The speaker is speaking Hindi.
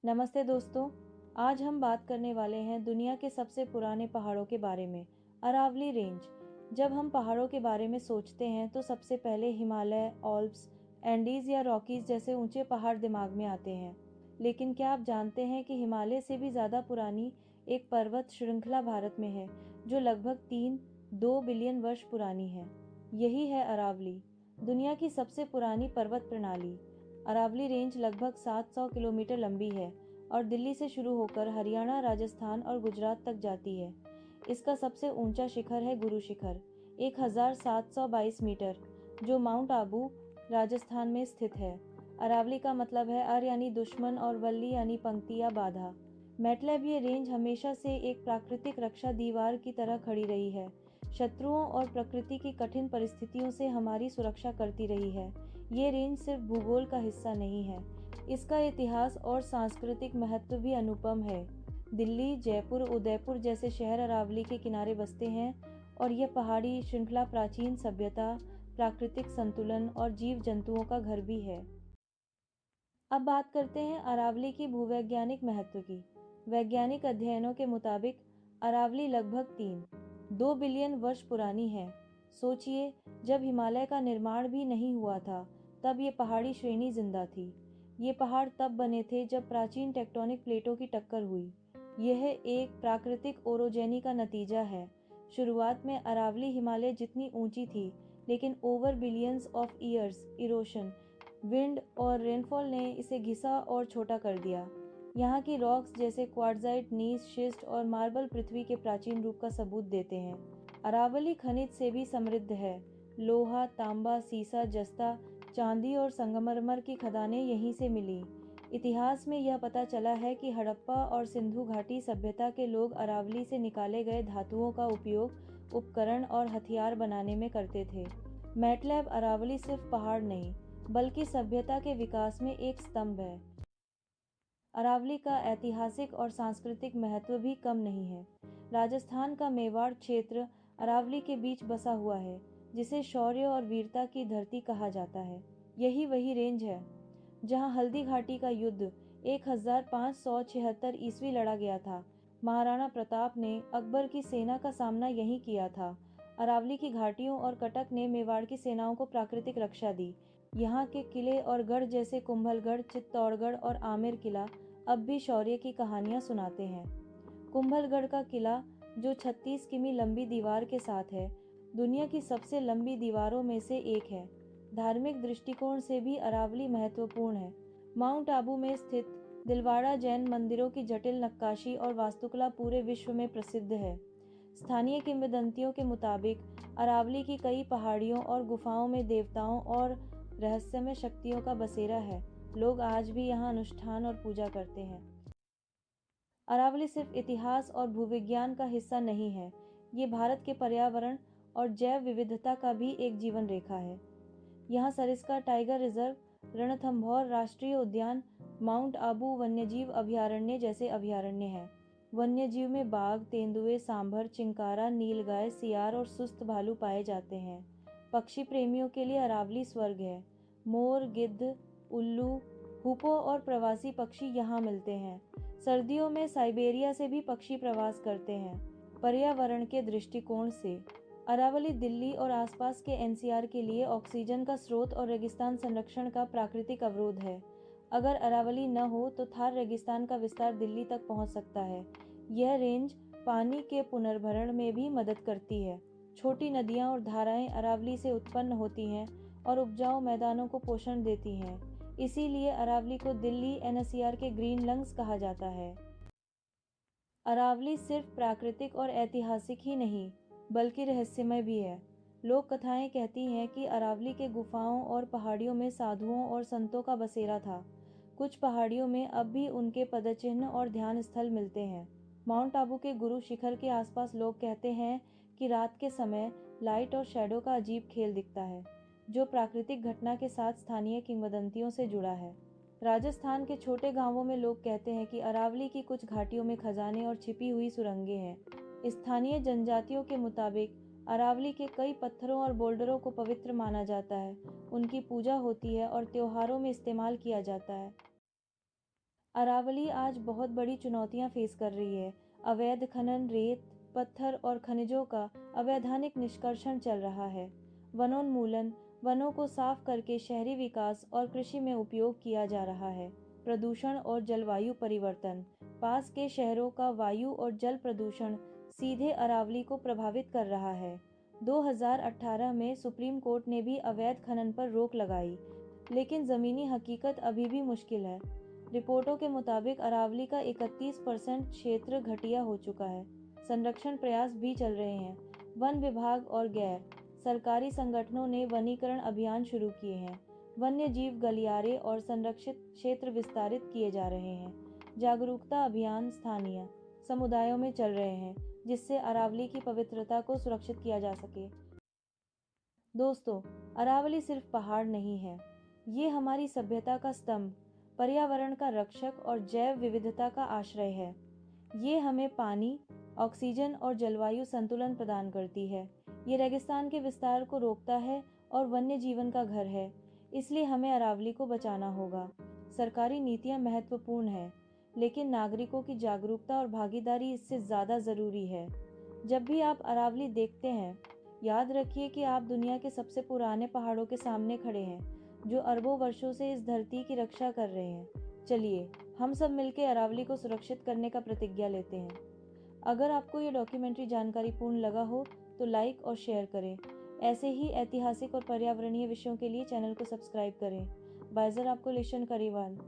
नमस्ते दोस्तों। आज हम बात करने वाले हैं दुनिया के सबसे पुराने पहाड़ों के बारे में, अरावली रेंज। जब हम पहाड़ों के बारे में सोचते हैं तो सबसे पहले हिमालय, ऑल्प्स, एंडीज या रॉकीज जैसे ऊंचे पहाड़ दिमाग में आते हैं। लेकिन क्या आप जानते हैं कि हिमालय से भी ज़्यादा पुरानी एक पर्वत श्रृंखला भारत में है, जो लगभग 3-2 बिलियन वर्ष पुरानी है। यही है अरावली, दुनिया की सबसे पुरानी पर्वत प्रणाली। अरावली रेंज लगभग 700 किलोमीटर लंबी है और दिल्ली से शुरू होकर हरियाणा, राजस्थान और गुजरात तक जाती है। इसका सबसे ऊंचा शिखर है गुरु शिखर, 1722 मीटर, जो माउंट आबू, राजस्थान में स्थित है। अरावली का मतलब है अर यानी दुश्मन और वल्ली यानी पंक्ति या बाधा। मतलब ये रेंज हमेशा से एक प्राकृतिक रक्षा दीवार की तरह खड़ी रही है। शत्रुओं और प्रकृति की कठिन परिस्थितियों से हमारी सुरक्षा करती रही है। ये रेंज सिर्फ भूगोल का हिस्सा नहीं है, इसका इतिहास और सांस्कृतिक महत्व भी अनुपम है। दिल्ली, जयपुर, उदयपुर जैसे शहर अरावली के किनारे बसते हैं और यह पहाड़ी श्रृंखला प्राचीन सभ्यता, प्राकृतिक संतुलन और जीव जंतुओं का घर भी है। अब बात करते हैं अरावली की भूवैज्ञानिक महत्व की। वैज्ञानिक अध्ययनों के मुताबिक अरावली लगभग 3-2 बिलियन वर्ष पुरानी है। सोचिए, जब हिमालय का निर्माण भी नहीं हुआ था, तब ये पहाड़ी श्रेणी जिंदा थी। ये पहाड़ तब बने थे जब प्राचीन टेक्टोनिक प्लेटों की टक्कर हुई। यह एक प्राकृतिक ओरोजेनी का नतीजा है। शुरुआत में अरावली हिमालय जितनी ऊंची थी, लेकिन over billions of years erosion, wind और रेनफॉल ने इसे घिसा और छोटा कर दिया। यहाँ की रॉक्स जैसे क्वार्ट्जाइट, नीस, शिस्ट और मार्बल पृथ्वी के प्राचीन रूप का सबूत देते हैं। अरावली खनिज से भी समृद्ध है। लोहा, तांबा, सीसा, जस्ता, चांदी और संगमरमर की खदानें यहीं से मिली। इतिहास में यह पता चला है कि हड़प्पा और सिंधु घाटी सभ्यता के लोग अरावली से निकाले गए धातुओं का उपयोग उपकरण और हथियार बनाने में करते थे। मैटलैब अरावली सिर्फ पहाड़ नहीं, बल्कि सभ्यता के विकास में एक स्तंभ है। अरावली का ऐतिहासिक और सांस्कृतिक महत्व भी कम नहीं है। राजस्थान का मेवाड़ क्षेत्र अरावली के बीच बसा हुआ है, जिसे शौर्य और वीरता की धरती कहा जाता है। यही वही रेंज है जहां हल्दी घाटी का युद्ध 1576 ईस्वी लड़ा गया था। महाराणा प्रताप ने अकबर की सेना का सामना यहीं किया था। अरावली की घाटियों और कटक ने मेवाड़ की सेनाओं को प्राकृतिक रक्षा दी। यहाँ के किले और गढ़ जैसे कुंभलगढ़, चित्तौड़गढ़ और आमेर किला अब भी शौर्य की कहानियां सुनाते हैं। कुंभलगढ़ का किला, जो 36 किमी लंबी दीवार के साथ है, दुनिया की सबसे लंबी दीवारों में से एक है। धार्मिक दृष्टिकोण से भी अरावली महत्वपूर्ण है। माउंट आबू में स्थित दिलवाड़ा जैन मंदिरों की जटिल नक्काशी और वास्तुकला पूरे विश्व में प्रसिद्ध है। स्थानीय किंवदंतियों के मुताबिक अरावली की कई पहाड़ियों और गुफाओं में देवताओं और रहस्यमय शक्तियों का बसेरा है। लोग आज भी यहाँ अनुष्ठान और पूजा करते हैं। अरावली सिर्फ इतिहास और भूविज्ञान का हिस्सा नहीं है, ये भारत के पर्यावरण और जैव विविधता का भी एक जीवन रेखा है। यहाँ सरिस्का टाइगर रिजर्व, रणथंभौर राष्ट्रीय उद्यान, माउंट आबू वन्यजीव अभयारण्य जैसे अभयारण्य हैं। वन्यजीव में बाघ, तेंदुए, सांभर, चिंकारा, नीलगाय, सियार और सुस्त भालू पाए जाते हैं। पक्षी प्रेमियों के लिए अरावली स्वर्ग है। मोर, गिद्ध, उल्लू, हुपो और प्रवासी पक्षी यहाँ मिलते हैं। सर्दियों में साइबेरिया से भी पक्षी प्रवास करते हैं। पर्यावरण के दृष्टिकोण से अरावली दिल्ली और आसपास के एनसीआर के लिए ऑक्सीजन का स्रोत और रेगिस्तान संरक्षण का प्राकृतिक अवरोध है। अगर अरावली न हो तो थार रेगिस्तान का विस्तार दिल्ली तक पहुंच सकता है। यह रेंज पानी के पुनर्भरण में भी मदद करती है। छोटी नदियां और धाराएं अरावली से उत्पन्न होती हैं और उपजाऊ मैदानों को पोषण देती हैं। इसीलिए अरावली को दिल्ली एनसीआर के ग्रीन लंग्स कहा जाता है। अरावली सिर्फ प्राकृतिक और ऐतिहासिक ही नहीं, बल्कि रहस्यमय भी है। लोक कथाएं कहती हैं कि अरावली के गुफाओं और पहाड़ियों में साधुओं और संतों का बसेरा था। कुछ पहाड़ियों में अब भी उनके पदचिन्ह और ध्यान स्थल मिलते हैं। माउंट आबू के गुरु शिखर के आसपास लोग कहते हैं कि रात के समय लाइट और शैडो का अजीब खेल दिखता है, जो प्राकृतिक घटना के साथ स्थानीय किंवदंतियों से जुड़ा है। राजस्थान के छोटे गांवों में लोग कहते हैं कि अरावली की कुछ घाटियों में खजाने और छिपी हुई सुरंगें हैं। स्थानीय जनजातियों के मुताबिक अरावली के कई पत्थरों और बोल्डरों को पवित्र माना जाता है। उनकी पूजा होती है और त्योहारों में इस्तेमाल किया जाता है। अरावली आज बहुत बड़ी चुनौतियां फेस कर रही है। अवैध खनन, रेत, पत्थर और खनिजों का अवैधानिक निष्कर्षण चल रहा है। वनोन्मूलन, वनों को साफ करके शहरी विकास और कृषि में उपयोग किया जा रहा है। प्रदूषण और जलवायु परिवर्तन, पास के शहरों का वायु और जल प्रदूषण सीधे अरावली को प्रभावित कर रहा है। 2018 में सुप्रीम कोर्ट ने भी अवैध खनन पर रोक लगाई, लेकिन ज़मीनी हकीकत अभी भी मुश्किल है। रिपोर्टों के मुताबिक अरावली का 31% क्षेत्र घटिया हो चुका है। संरक्षण प्रयास भी चल रहे हैं। वन विभाग और गैर सरकारी संगठनों ने वनीकरण अभियान शुरू किए हैं। वन्य जीव गलियारे और संरक्षित क्षेत्र विस्तारित किए जा रहे हैं। जागरूकता अभियान स्थानीय समुदायों में चल रहे हैं, जिससे अरावली की पवित्रता को सुरक्षित किया जा सके। दोस्तों, अरावली सिर्फ पहाड़ नहीं है, ये हमारी सभ्यता का स्तंभ, पर्यावरण का रक्षक और जैव विविधता का आश्रय है। ये हमें पानी, ऑक्सीजन और जलवायु संतुलन प्रदान करती है। ये रेगिस्तान के विस्तार को रोकता है और वन्य जीवन का घर है। इसलिए हमें अरावली को बचाना होगा। सरकारी नीतियां महत्वपूर्ण हैं, लेकिन नागरिकों की जागरूकता और भागीदारी इससे ज़्यादा ज़रूरी है। जब भी आप अरावली देखते हैं, याद रखिए कि आप दुनिया के सबसे पुराने पहाड़ों के सामने खड़े हैं, जो अरबों वर्षों से इस धरती की रक्षा कर रहे हैं। चलिए, हम सब मिलकर अरावली को सुरक्षित करने का प्रतिज्ञा लेते हैं। अगर आपको ये डॉक्यूमेंट्री जानकारीपूर्ण लगा हो तो लाइक और शेयर करें। ऐसे ही ऐतिहासिक और पर्यावरणीय विषयों के लिए चैनल को सब्सक्राइब करें। बाइजर आपको लिशन करीवाल।